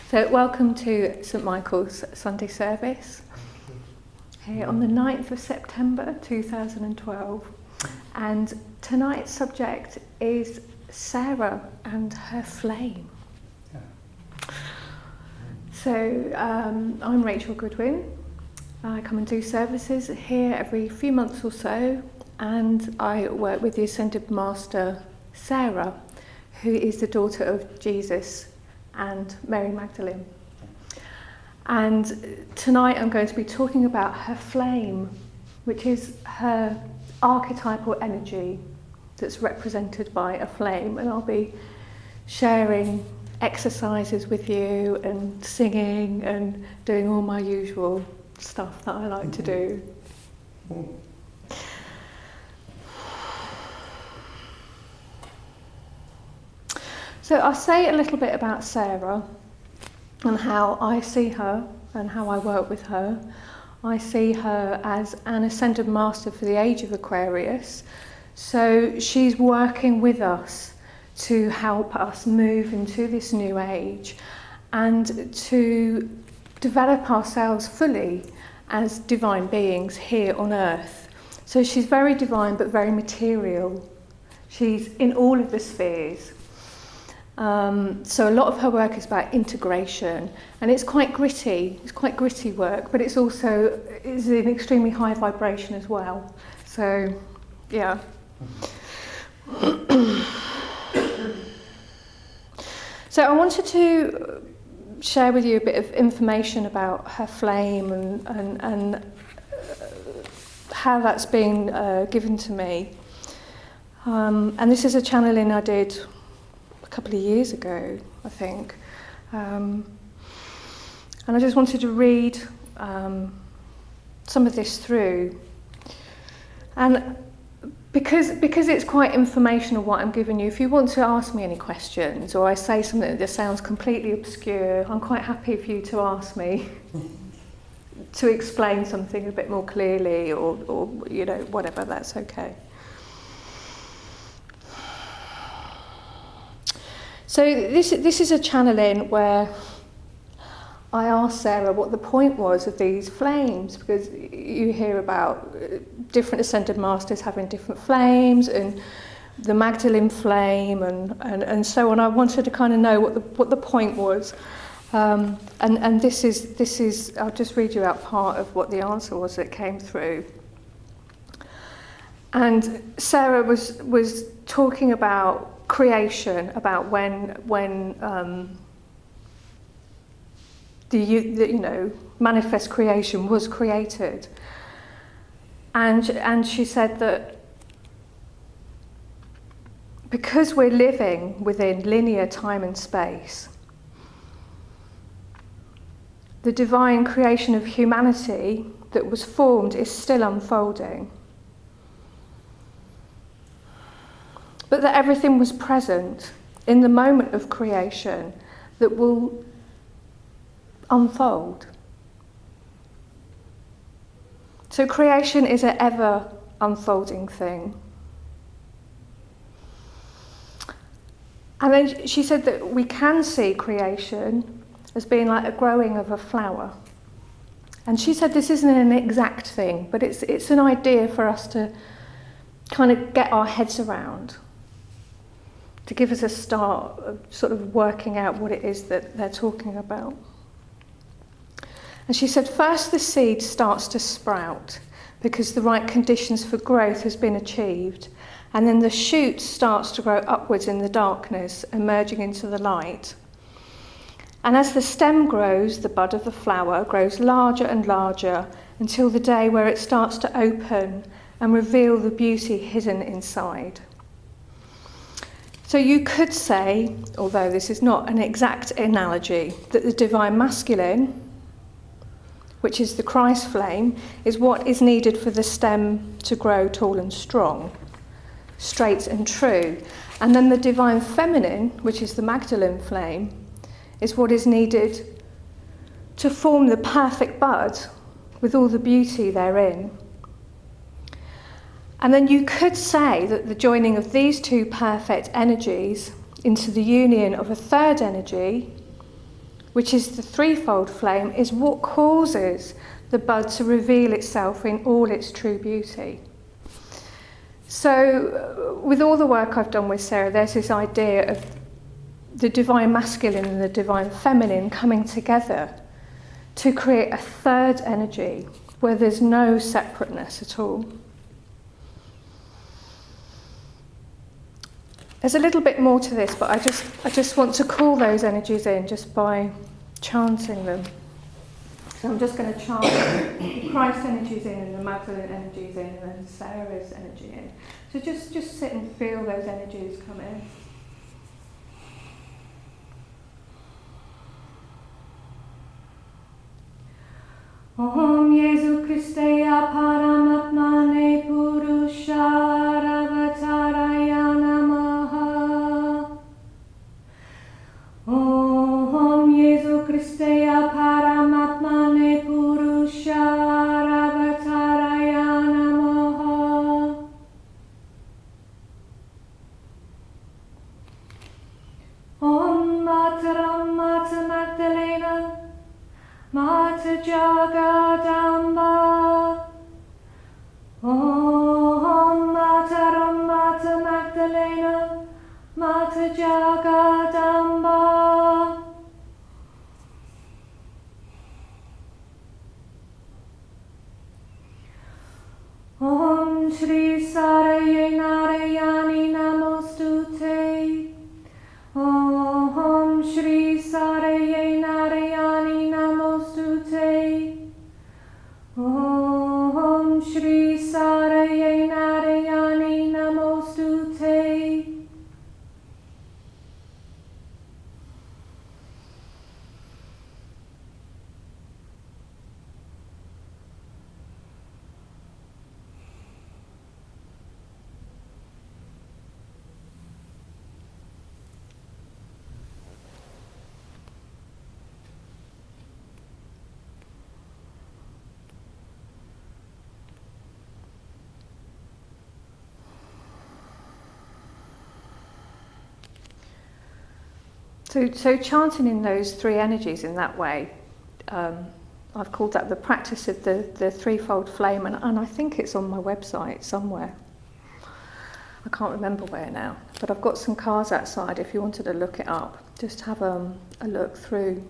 So welcome to St Michael's Sunday service here on the 9th of September 2012, and tonight's subject is Sarah and her flame. So I'm Rachel Goodwin. I come and do services here every few months or so, and I work with the Ascended Master Sarah, who is the daughter of Jesus and Mary Magdalene. And tonight I'm going to be talking about her flame, which is her archetypal energy that's represented by a flame. And I'll be sharing exercises with you and singing and doing all my usual stuff that I like to do. So I'll say a little bit about Sarah and how I see her and how I work with her. I see her as an Ascended Master for the age of Aquarius. So she's working with us to help us move into this new age and to develop ourselves fully as divine beings here on earth. So she's very divine but very material. She's in all of the spheres. So a lot of her work is about integration, and it's quite gritty. It's quite gritty work, but it's also is an extremely high vibration as well. So, yeah. So I wanted to share with you a bit of information about her flame and how that's been given to me. And this is a channeling I did a couple of years ago, I think. And I just wanted to read some of this through. And because it's quite informational what I'm giving you, if you want to ask me any questions or I say something that sounds completely obscure, I'm quite happy for you to ask me to explain something a bit more clearly or you know, whatever, that's okay. So this is a channeling where I asked Sarah what the point was of these flames, because you hear about different Ascended Masters having different flames and the Magdalene flame and so on. I wanted to kind of know what the point was. And this is I'll just read you out part of what the answer was that came through. And Sarah was talking about creation, about when the manifest creation was created, and she said that because we're living within linear time and space, the divine creation of humanity that was formed is still unfolding. But that everything was present in the moment of creation that will unfold. So creation is an ever unfolding thing. And then she said that we can see creation as being like a growing of a flower. And she said this isn't an exact thing, but it's an idea for us to kind of get our heads around, to give us a start of sort of working out what it is that they're talking about. And she said, first the seed starts to sprout because the right conditions for growth has been achieved, and then the shoot starts to grow upwards in the darkness, emerging into the light. And as the stem grows, the bud of the flower grows larger and larger until the day where it starts to open and reveal the beauty hidden inside. So you could say, although this is not an exact analogy, that the divine masculine, which is the Christ flame, is what is needed for the stem to grow tall and strong, straight and true. And then the divine feminine, which is the Magdalene flame, is what is needed to form the perfect bud with all the beauty therein. And then you could say that the joining of these two perfect energies into the union of a third energy which is the threefold flame, is what causes the bud to reveal itself in all its true beauty. So with all the work I've done with Sarah, there's this idea of the divine masculine and the divine feminine coming together to create a third energy where there's no separateness at all. There's a little bit more to this, but I just want to call those energies in just by chanting them. So I'm just going to chant the Christ energies in and the Magdalene energies in and then Sarah's energy in. So just sit and feel those energies come in. Om Jesu Christeya Paramatmane Purusharavattaraya Namaha. Om Jesu Christeya Paramatmane Purusharavattaraya Namaha. Om Mataram Mata Magdalena Mata Jagadamba. Om Mataram Mata Magdalena Mata Jagadamba. Om Shri Sara Narayani Namostute. Om Shri Sara Narayani Namostute. Om Shri Sara Narayani Namostute. So chanting in those three energies in that way, I've called that the practice of the threefold flame, and I think it's on my website somewhere. I can't remember where now, but I've got some cards outside if you wanted to look it up. Just have a look through.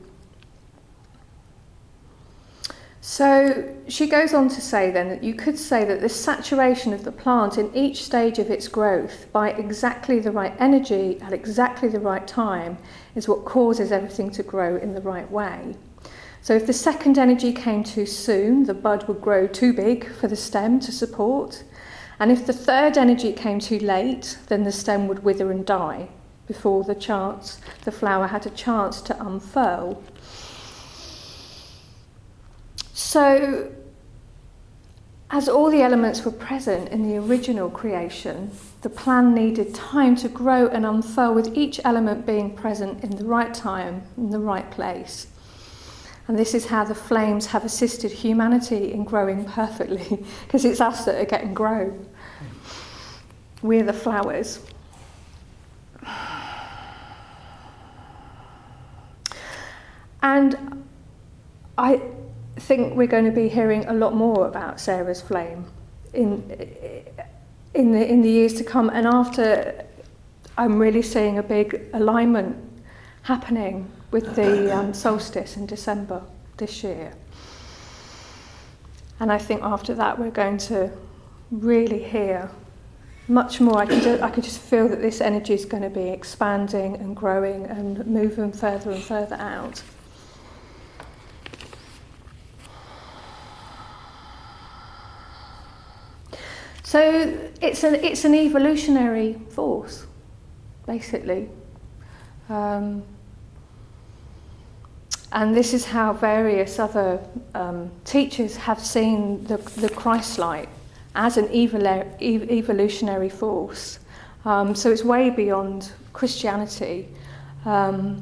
So she goes on to say then that you could say that the saturation of the plant in each stage of its growth by exactly the right energy at exactly the right time is what causes everything to grow in the right way. So if the second energy came too soon, the bud would grow too big for the stem to support. And if the third energy came too late, then the stem would wither and die before the flower had a chance to unfurl. So, as all the elements were present in the original creation, the plan needed time to grow and unfurl, with each element being present in the right time, in the right place. And this is how the flames have assisted humanity in growing perfectly, because it's us that are getting grown. We're the flowers. And I think we're going to be hearing a lot more about Sarah's flame in the years to come, and after I'm really seeing a big alignment happening with the solstice in December this year. And I think after that we're going to really hear much more. I can just feel that this energy is going to be expanding and growing and moving further and further out. So it's an evolutionary force, basically. And this is how various other teachers have seen the Christ light as an evolutionary force. So it's way beyond Christianity. But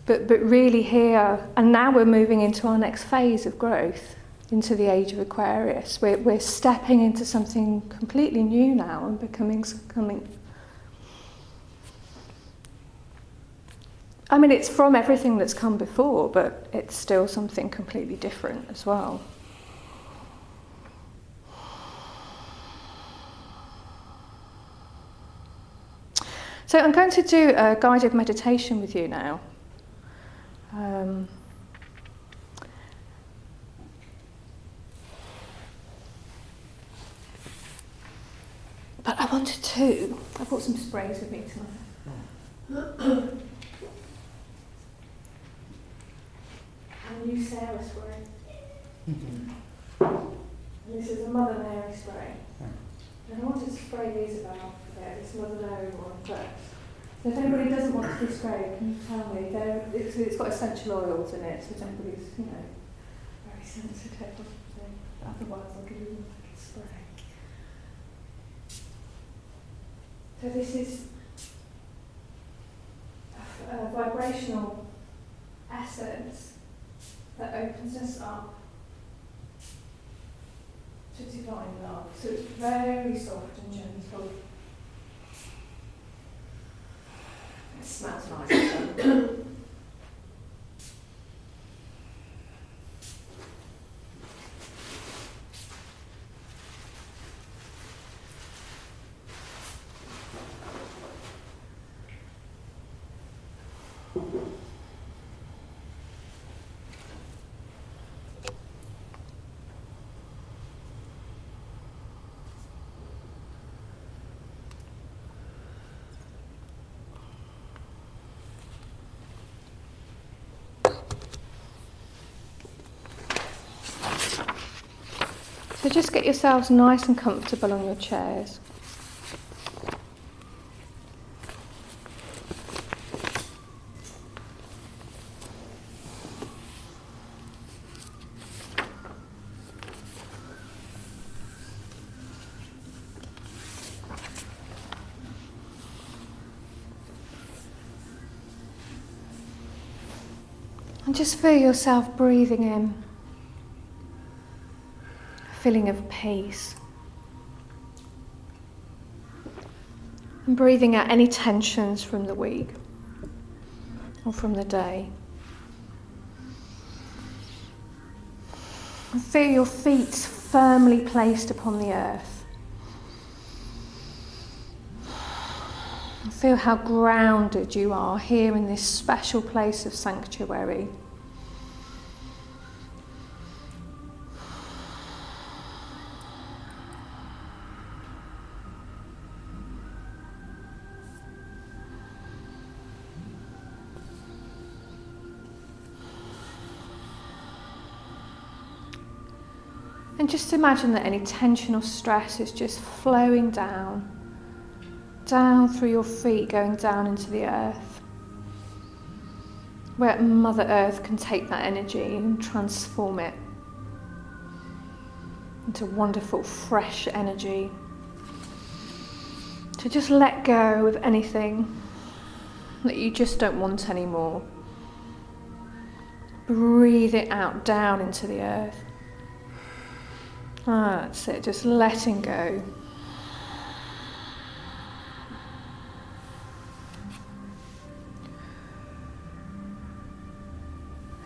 really here, and now we're moving into our next phase of growth, into the age of Aquarius. We're stepping into something completely new now and becoming. I mean, it's from everything that's come before, but it's still something completely different as well. So I'm going to do a guided meditation with you now. But I wanted to, I brought some sprays with me tonight. A new Sarah spray. And this is a Mother Mary spray. And I wanted to spray these about this Mother Mary one first. So if anybody doesn't want to be sprayed, can you tell me? It's got essential oils in it, so if anybody's, very sensitive or something. Otherwise I'll give you one I can spray. So this is a vibrational essence that opens us up to divine love. So it's very soft and gentle. It smells nice. So just get yourselves nice and comfortable on your chairs. And just feel yourself breathing in. Feeling of peace, and breathing out any tensions from the week or from the day. And feel your feet firmly placed upon the earth. And feel how grounded you are here in this special place of sanctuary. And just imagine that any tension or stress is just flowing down through your feet, going down into the earth, where Mother Earth can take that energy and transform it into wonderful, fresh energy. To just let go of anything that you just don't want anymore. Breathe it out down into the earth. That's it, just letting go.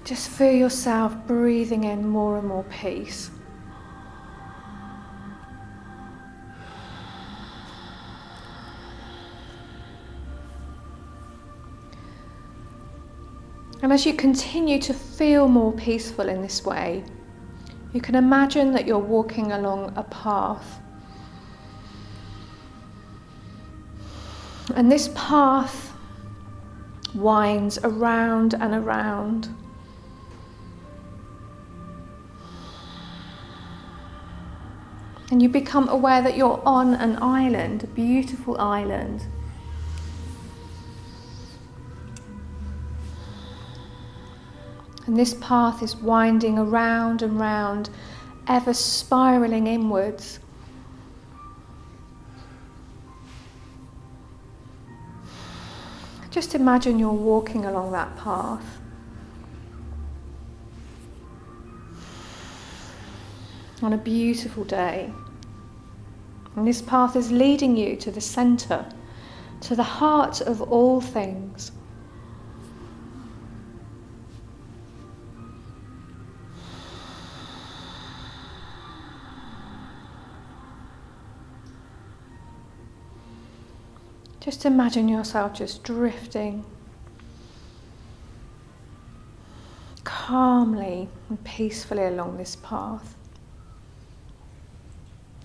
Just feel yourself breathing in more and more peace. And as you continue to feel more peaceful in this way, you can imagine that you're walking along a path. And this path winds around and around. And you become aware that you're on an island, a beautiful island. And this path is winding around and round, ever spiralling inwards. Just imagine you're walking along that path. On a beautiful day. And this path is leading you to the centre, to the heart of all things. Just imagine yourself just drifting calmly and peacefully along this path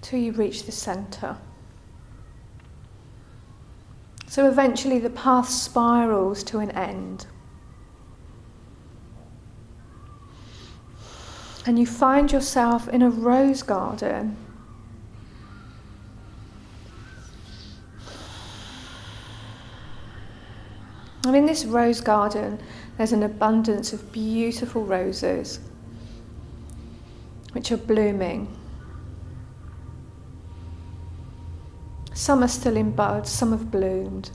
till you reach the centre. So eventually the path spirals to an end. And you find yourself in a rose garden. And in this rose garden, there's an abundance of beautiful roses which are blooming. Some are still in bud, some have bloomed.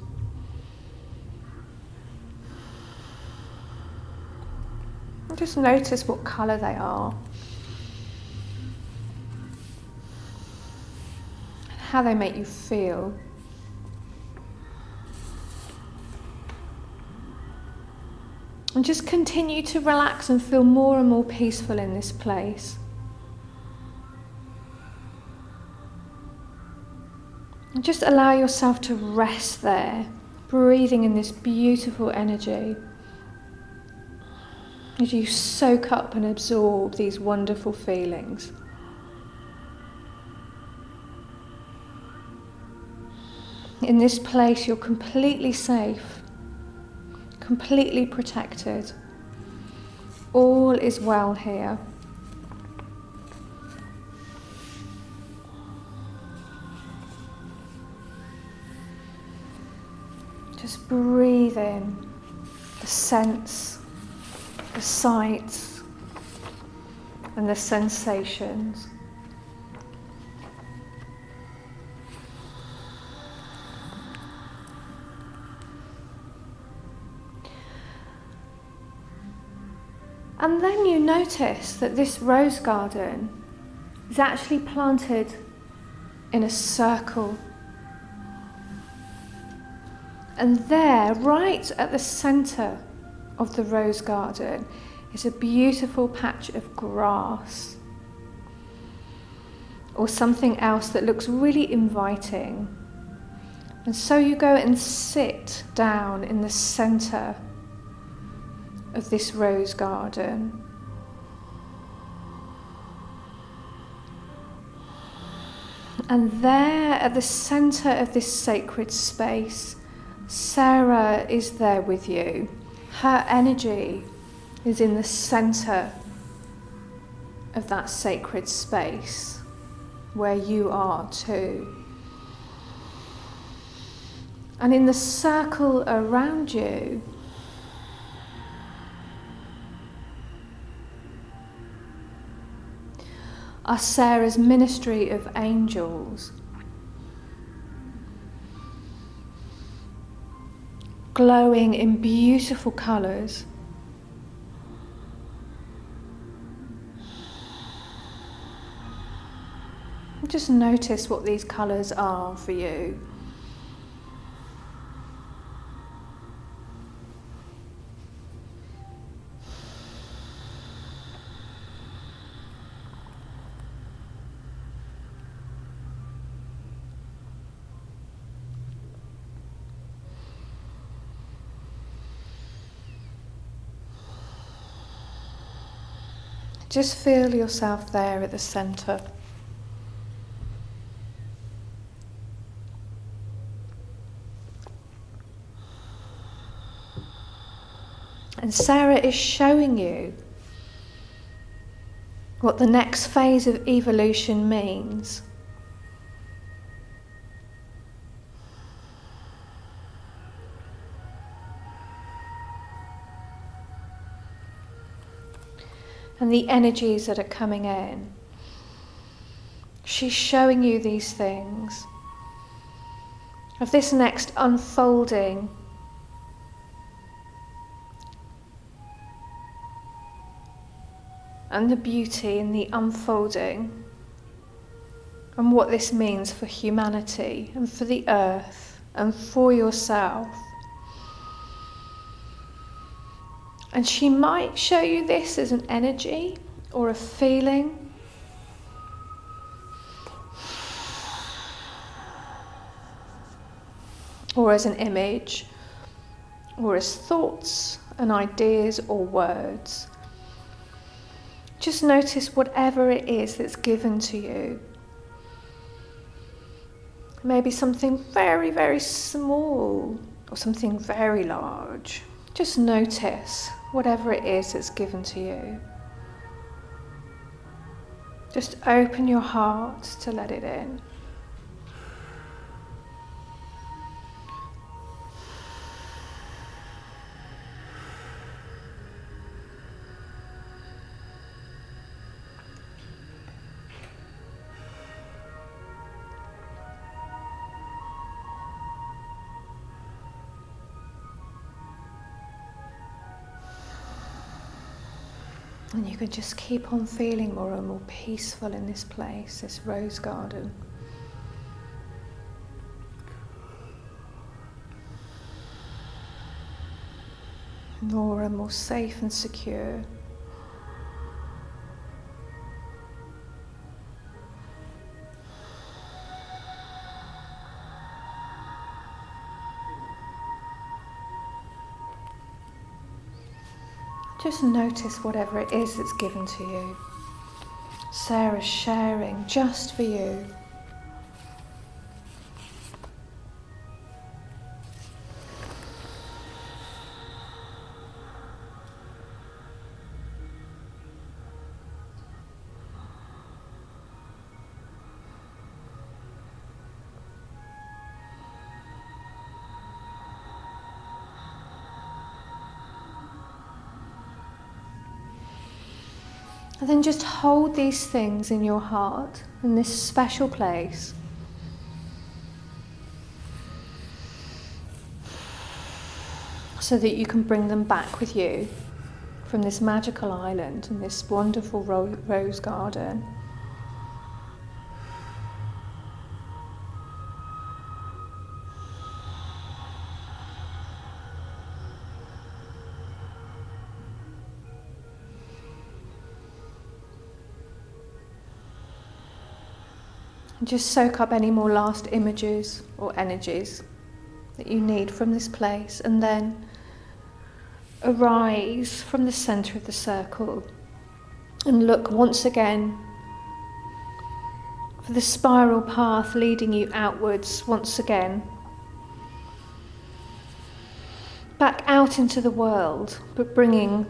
And just notice what colour they are, how they make you feel. And just continue to relax and feel more and more peaceful in this place. And just allow yourself to rest there, breathing in this beautiful energy as you soak up and absorb these wonderful feelings. In this place, you're completely safe, completely protected. All is well here. Just breathe in the sense, the sights, and the sensations. And then you notice that this rose garden is actually planted in a circle. And there, right at the centre of the rose garden, is a beautiful patch of grass, or something else that looks really inviting. And so you go and sit down in the centre of this rose garden. And there at the centre of this sacred space, Sara is there with you. Her energy is in the centre of that sacred space where you are too. And in the circle around you, are Sara's ministry of angels, glowing in beautiful colours. Just notice what these colours are for you. Just feel yourself there at the centre. And Sara is showing you what the next phase of evolution means. And the energies that are coming in. She's showing you these things of this next unfolding and the beauty in the unfolding and what this means for humanity and for the earth and for yourself. And she might show you this as an energy or a feeling. or as an image, or as thoughts and ideas or words. Just notice whatever it is that's given to you. Maybe something very, very small or something very large. Just notice whatever it is that's given to you. Just open your heart to let it in. And you can just keep on feeling more and more peaceful in this place, this rose garden. More and more safe and secure. Just notice whatever it is that's given to you. Sarah's sharing just for you. And then just hold these things in your heart, in this special place. So that you can bring them back with you from this magical island and this wonderful rose garden. And just soak up any more last images or energies that you need from this place, and then arise from the centre of the circle and look once again for the spiral path leading you outwards once again, back out into the world, but bringing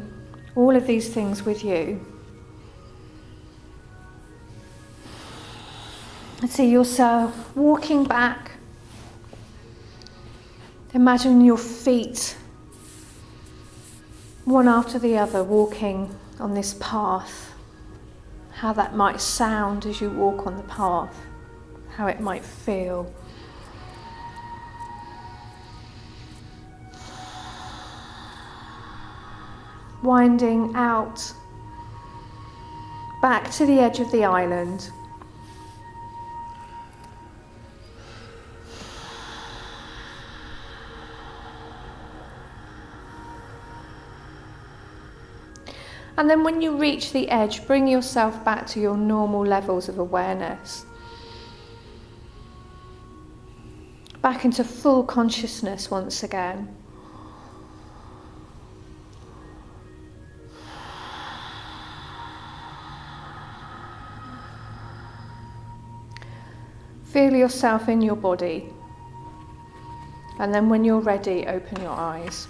all of these things with you. See yourself walking back. Imagine your feet, one after the other, walking on this path. How that might sound as you walk on the path. How it might feel. Winding out, back to the edge of the island. And then when you reach the edge, bring yourself back to your normal levels of awareness. Back into full consciousness once again. Feel yourself in your body. And then when you're ready, open your eyes.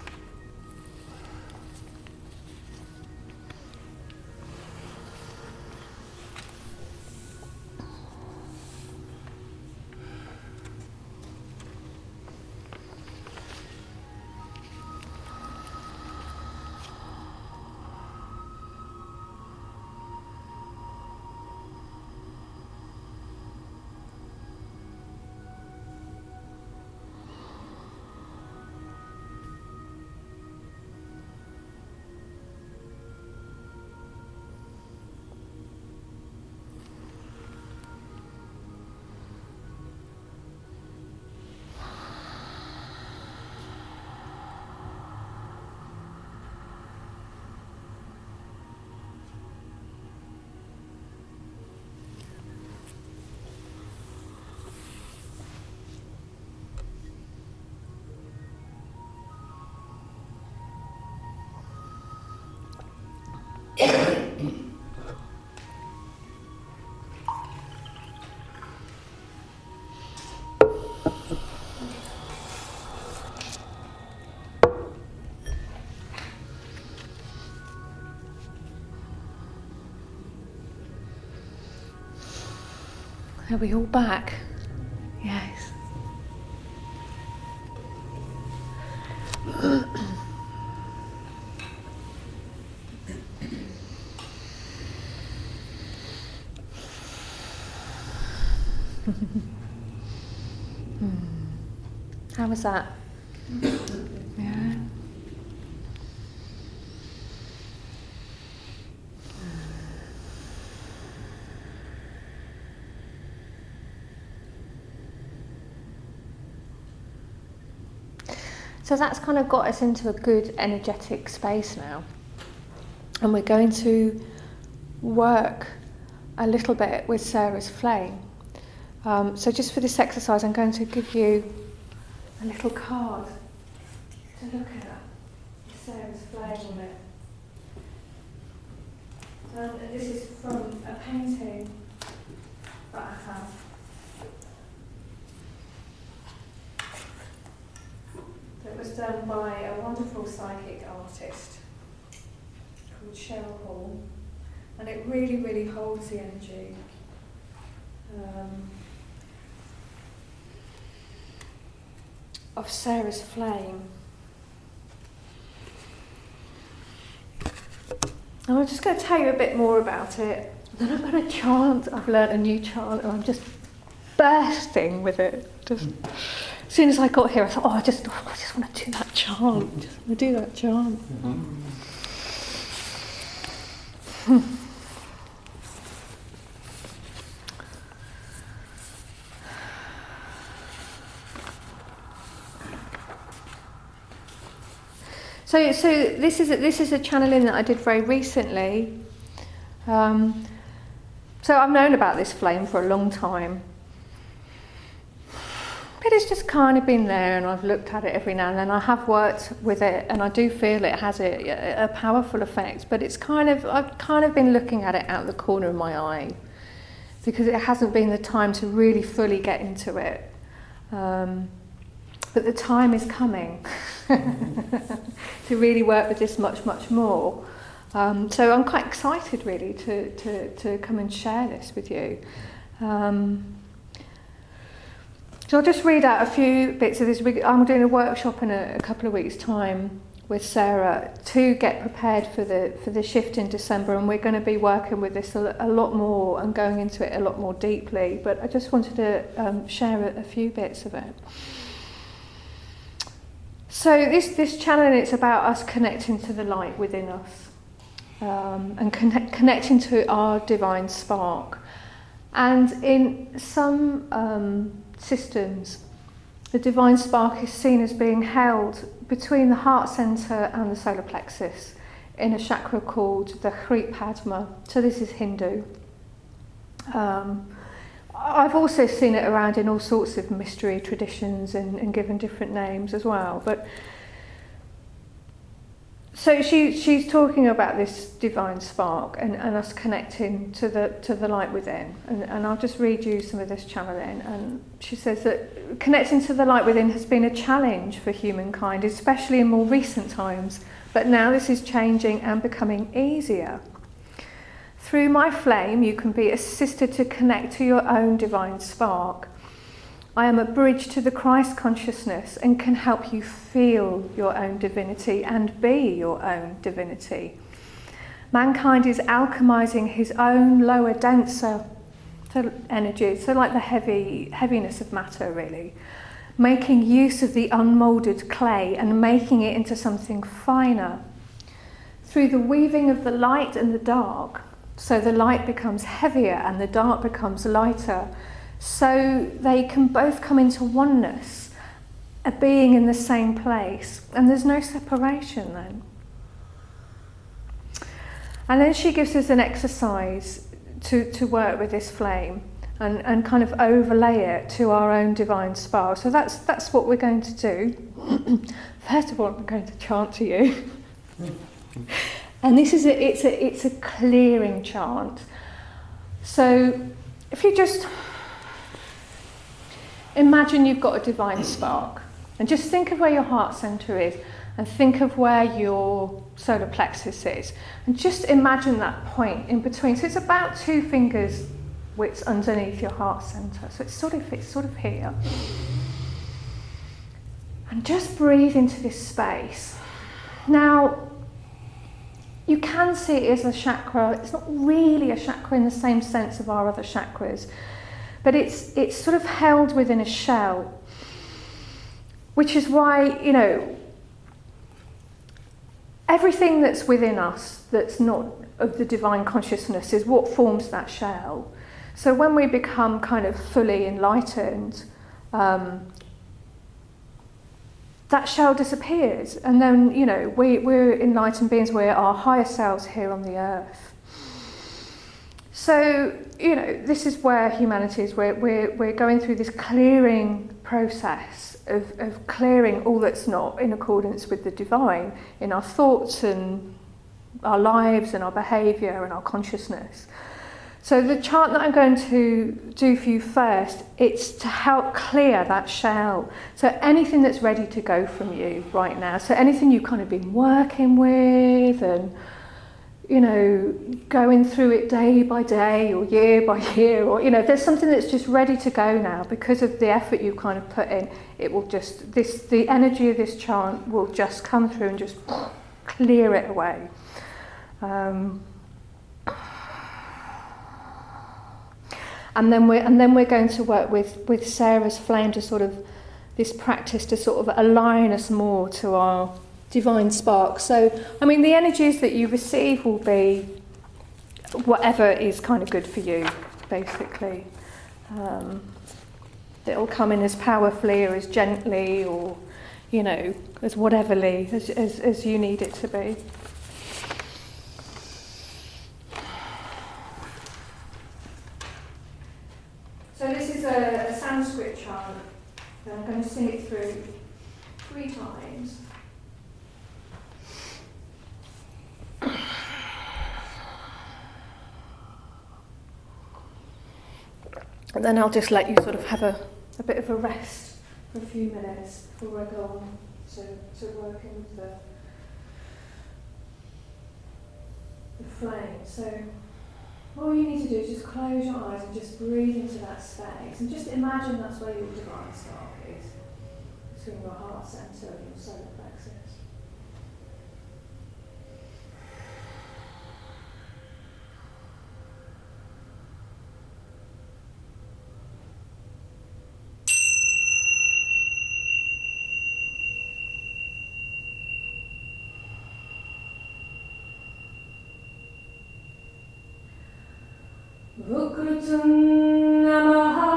Are we all back? Yes. How was that? Yeah. So that's kind of got us into a good energetic space now. And we're going to work a little bit with Sarah's flame. So just for this exercise, I'm going to give you a little card to look at with Sarah's flame on it. And this is from a painting that I have. It was done by a wonderful psychic artist called Cheryl Hall, and it really, really holds the energy. Of Sarah's flame. And I'm just going to tell you a bit more about it. Then I'm going to chant. I've learnt a new chant, and I'm just bursting with it. Just as soon as I got here, I thought, I just want to do that chant. I just want to do that chant. So this is a channeling that I did very recently. So I've known about this flame for a long time. But it's just kind of been there, and I've looked at it every now and then. I have worked with it, and I do feel it has a powerful effect. But I've kind of been looking at it out the corner of my eye, because it hasn't been the time to really fully get into it. But the time is coming to really work with this much, much more. So I'm quite excited, really, to come and share this with you. So I'll just read out a few bits of this. I'm doing a workshop in a couple of weeks' time with Sarah to get prepared for the shift in December, and we're going to be working with this a lot more and going into it a lot more deeply. But I just wanted to share a few bits of it. So this channeling, it's about us connecting to the light within us, and connecting to our divine spark. And in some systems, the divine spark is seen as being held between the heart centre and the solar plexus in a chakra called the Hrit Padma. So this is Hindu. I've also seen it around in all sorts of mystery traditions and given different names as well. But so she's talking about this divine spark and us connecting to the light within. And I'll just read you some of this channeling. And she says that connecting to the light within has been a challenge for humankind, especially in more recent times. But now this is changing and becoming easier. Through my flame, you can be assisted to connect to your own divine spark. I am a bridge to the Christ consciousness and can help you feel your own divinity and be your own divinity. Mankind is alchemizing his own lower, denser energy, so like the heaviness of matter, really, making use of the unmoulded clay and making it into something finer. Through the weaving of the light and the dark, so the light becomes heavier and the dark becomes lighter, so they can both come into oneness, a being in the same place, and there's no separation then. And then she gives us an exercise to work with this flame and kind of overlay it to our own divine spark. So that's what we're going to do. First of all, I'm going to chant to you. And this is it's a clearing chant. So if you just imagine you've got a divine spark, and just think of where your heart center is, and think of where your solar plexus is, and just imagine that point in between. So it's about 2 fingers which underneath your heart centre. So it's sort of here. And just breathe into this space. Now, you can see it as a chakra. It's not really a chakra in the same sense of our other chakras, but it's sort of held within a shell, which is why, you know, everything that's within us that's not of the divine consciousness is what forms that shell. So when we become kind of fully enlightened, that shell disappears, and then, you know, we're enlightened beings, we're our higher selves here on the earth. So, you know, this is where humanity is. We're going through this clearing process of clearing all that's not in accordance with the divine in our thoughts and our lives and our behaviour and our consciousness. So the chant that I'm going to do for you first, it's to help clear that shell. So anything that's ready to go from you right now, so anything you've kind of been working with and, you know, going through it day by day or year by year, or, you know, if there's something that's just ready to go now because of the effort you've kind of put in, it will just, the energy of this chant will just come through and just clear it away. And then we're going to work with Sarah's flame to sort of, this practice to sort of align us more to our divine spark. So, I mean, the energies that you receive will be whatever is kind of good for you, basically. It'll come in as powerfully or as gently or, you know, as whateverly as you need it to be. So this is a Sanskrit chant, and I'm going to sing it through 3 times. And then I'll just let you sort of have a bit of a rest for a few minutes before I go on to working with the flame. So all you need to do is just close your eyes and just breathe into that space, and just imagine that's where your divine spark is, between your heart centre and your solar plexus. Vukrutum namaha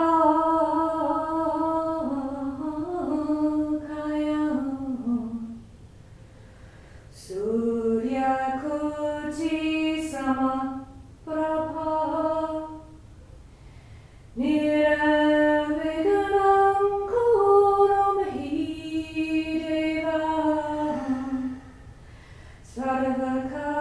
kaya surya koti sama prabha niraviganam kurumahi deva sarvaka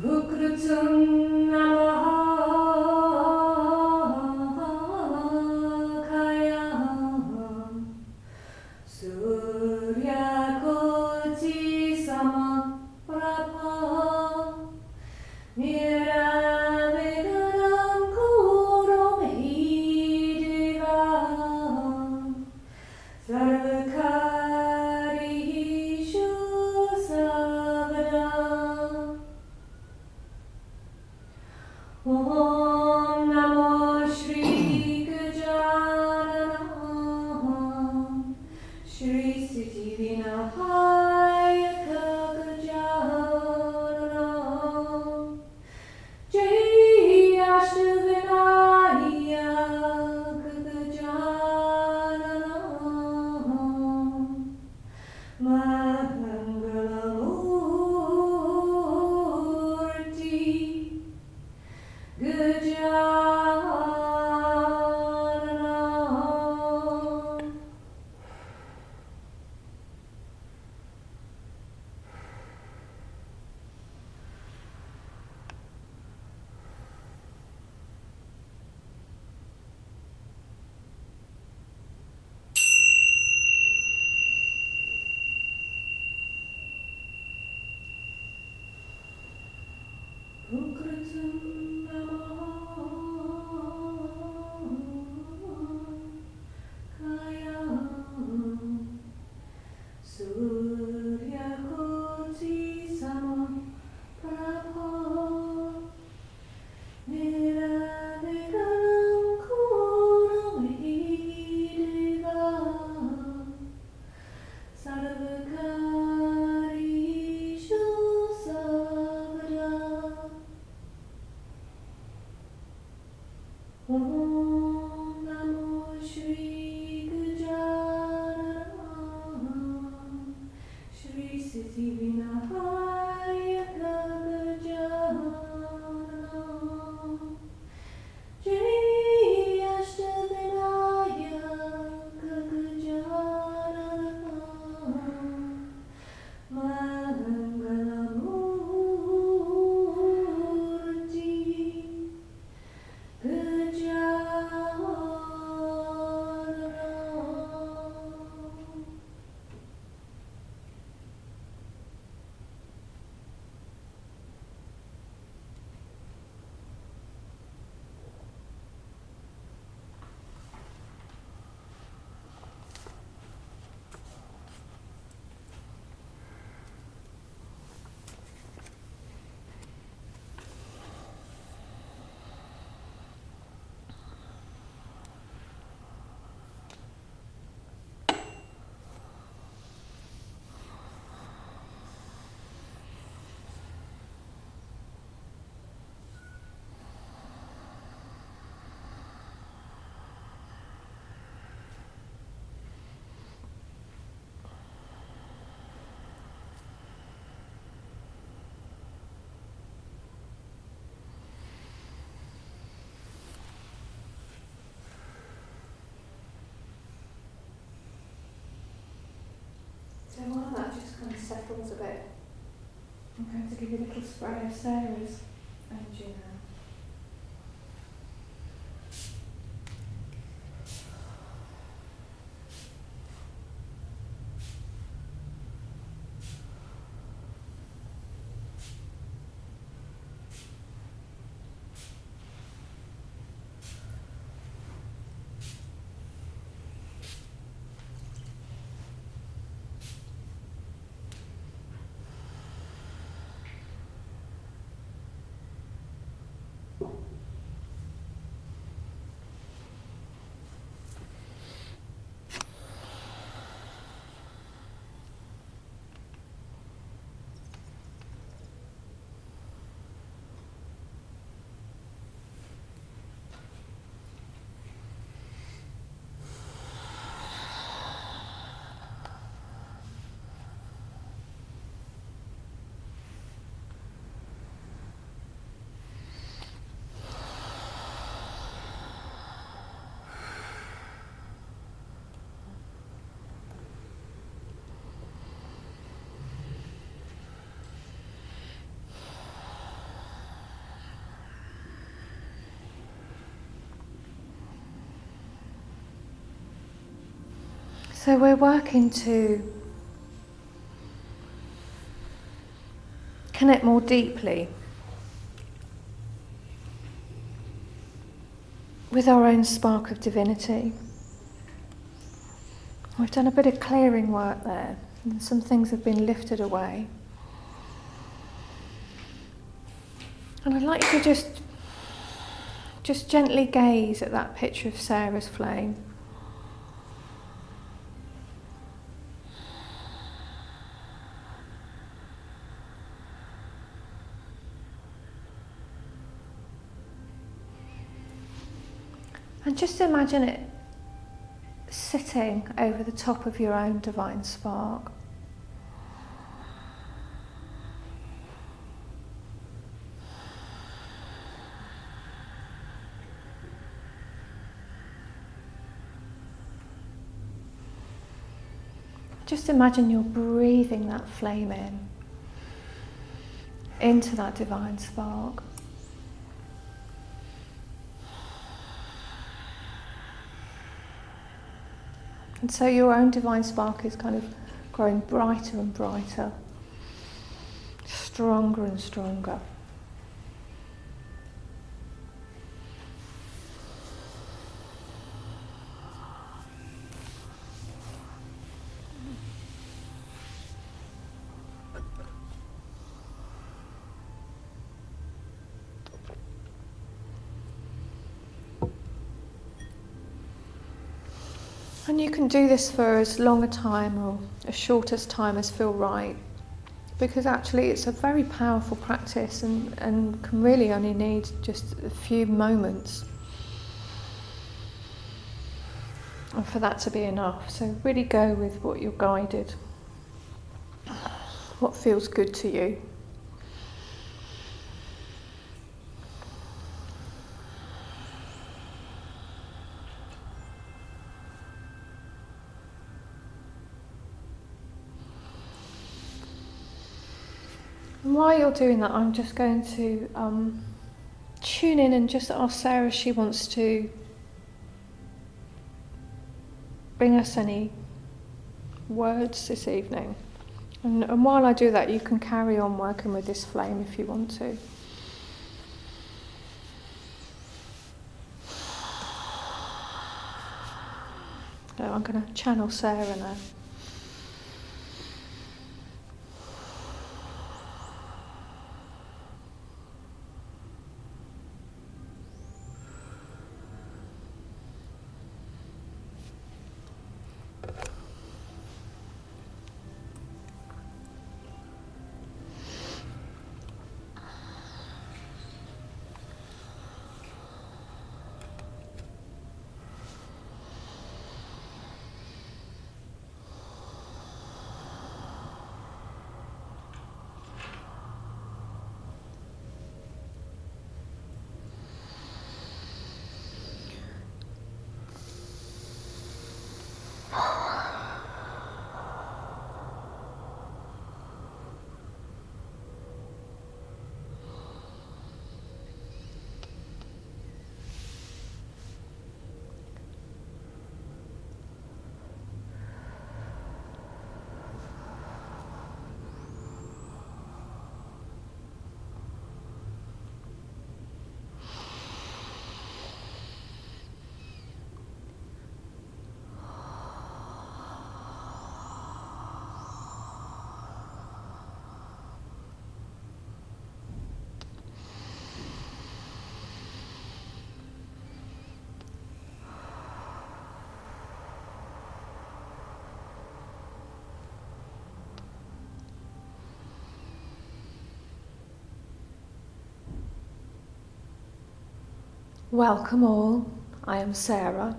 Vukrutum namaha kaya surya koti sama prabha niraviganam kurumahi deva sarvaka So while that just kind of settles a bit, I'm going to give you a little spray of Sarah's energy now. So we're working to connect more deeply with our own spark of divinity. We've done a bit of clearing work there, and some things have been lifted away. And I'd like you to just gently gaze at that picture of Sarah's flame. And just imagine it sitting over the top of your own divine spark. Just imagine you're breathing that flame into that divine spark. And so your own divine spark is kind of growing brighter and brighter, stronger and stronger. And you can do this for as long a time or as short as time as feel right, because actually it's a very powerful practice and can really only need just a few moments and for that to be enough. So really go with what you're guided, what feels good to you. And while you're doing that, I'm just going to tune in and just ask Sarah if she wants to bring us any words this evening. And while I do that, you can carry on working with this flame if you want to. So I'm going to channel Sarah now. Welcome all, I am Sarah.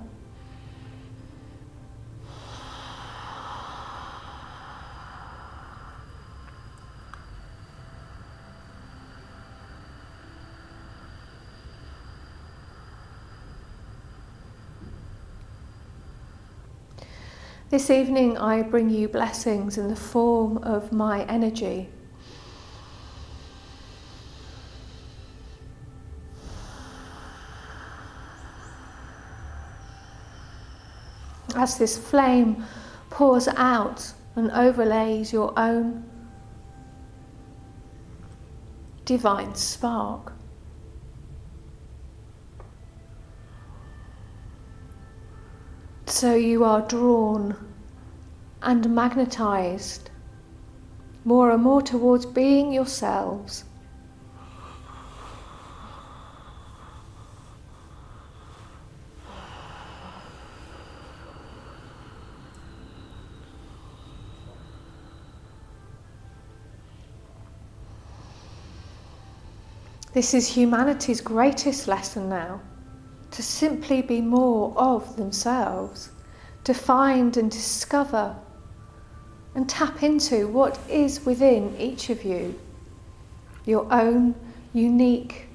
This evening I bring you blessings in the form of my energy. As this flame pours out and overlays your own divine spark. So you are drawn and magnetized more and more towards being yourselves. This is humanity's greatest lesson now, to simply be more of themselves, to find and discover and tap into what is within each of you, your own unique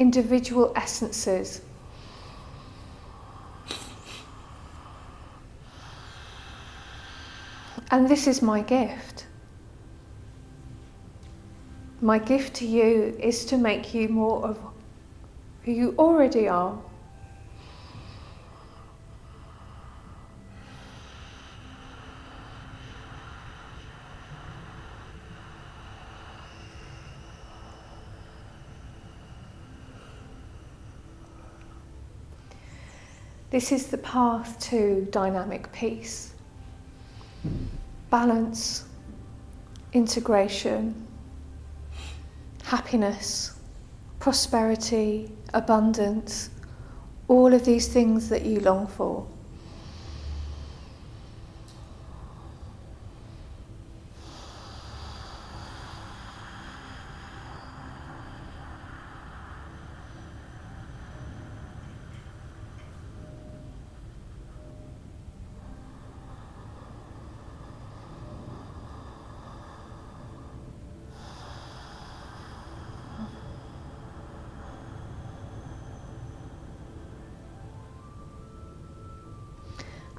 individual essences. And this is my gift. My gift to you is to make you more of who you already are. This is the path to dynamic peace, balance, integration, happiness, prosperity, abundance, all of these things that you long for.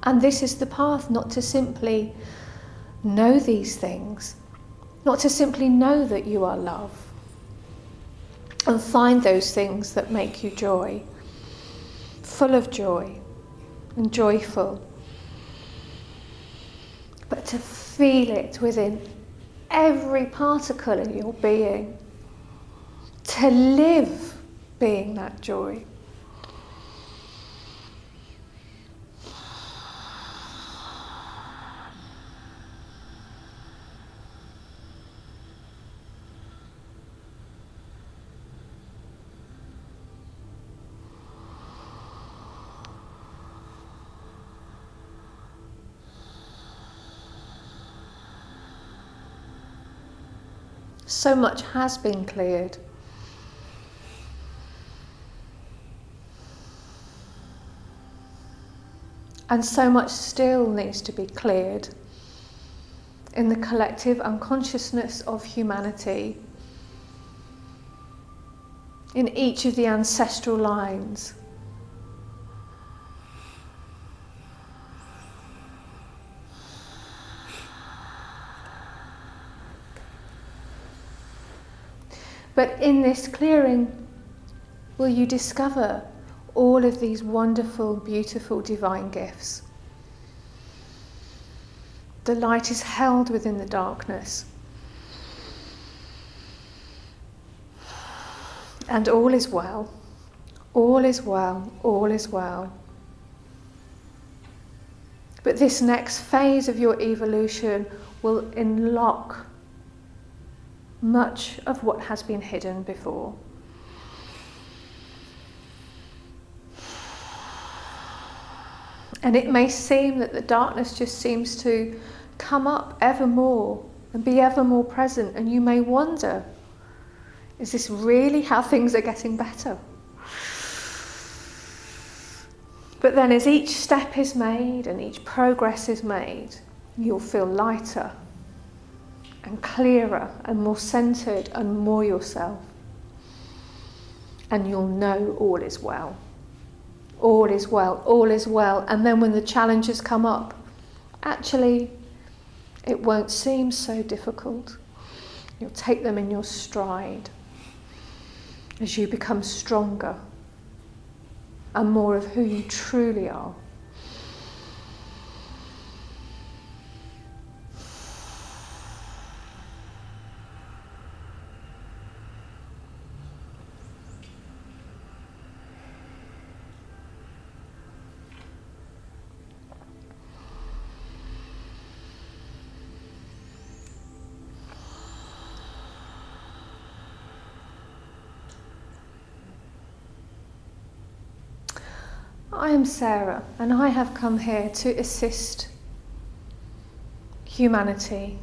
And this is the path, not to simply know these things, not to simply know that you are love and find those things that make you joy, full of joy and joyful, but to feel it within every particle in your being, to live being that joy. So much has been cleared. And so much still needs to be cleared in the collective unconsciousness of humanity, in each of the ancestral lines. But in this clearing, will you discover all of these wonderful, beautiful, divine gifts? The light is held within the darkness. And all is well. All is well. All is well. But this next phase of your evolution will unlock much of what has been hidden before. And it may seem that the darkness just seems to come up ever more and be ever more present, and you may wonder, is this really how things are getting better? But then as each step is made and each progress is made, you'll feel lighter and clearer and more centred and more yourself. And you'll know all is well. All is well, all is well. And then when the challenges come up, actually, it won't seem so difficult. You'll take them in your stride as you become stronger and more of who you truly are. I am Sarah, and I have come here to assist humanity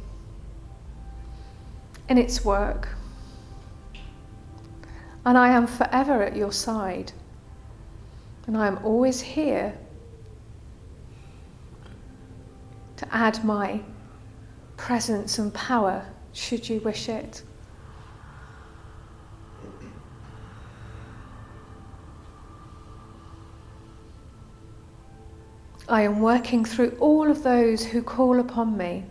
in its work. And I am forever at your side, and I am always here to add my presence and power, should you wish it. I am working through all of those who call upon me,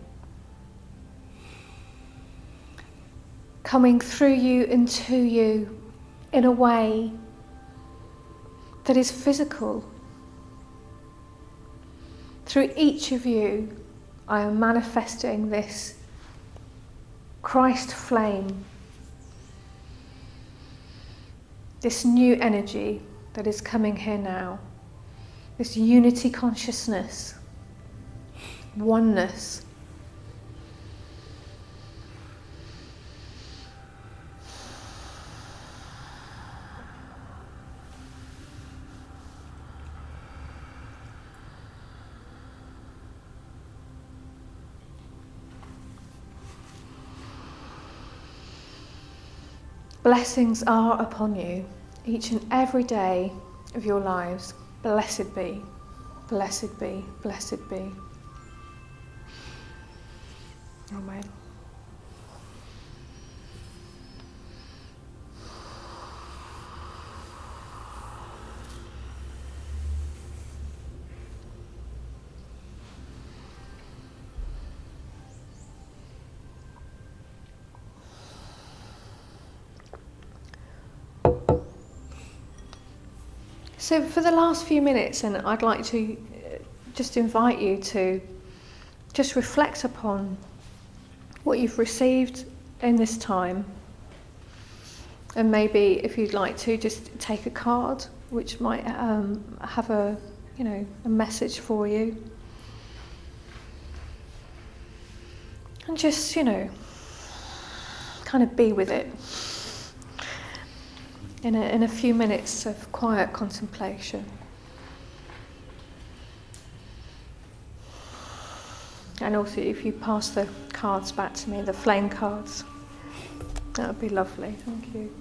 coming through you and to you in a way that is physical. Through each of you, I am manifesting this Christ flame, this new energy that is coming here now. This unity consciousness, oneness. Blessings are upon you each and every day of your lives. Blessed be, blessed be, blessed be. Amen. So for the last few minutes, and I'd like to just invite you to just reflect upon what you've received in this time. And maybe if you'd like to, just take a card which might have a message for you. And just, kind of be with it. In a few minutes of quiet contemplation. And also if you pass the cards back to me, the flame cards, that would be lovely. Thank you.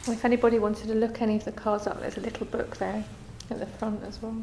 If anybody wanted to look any of the cards up, there's a little book there at the front as well.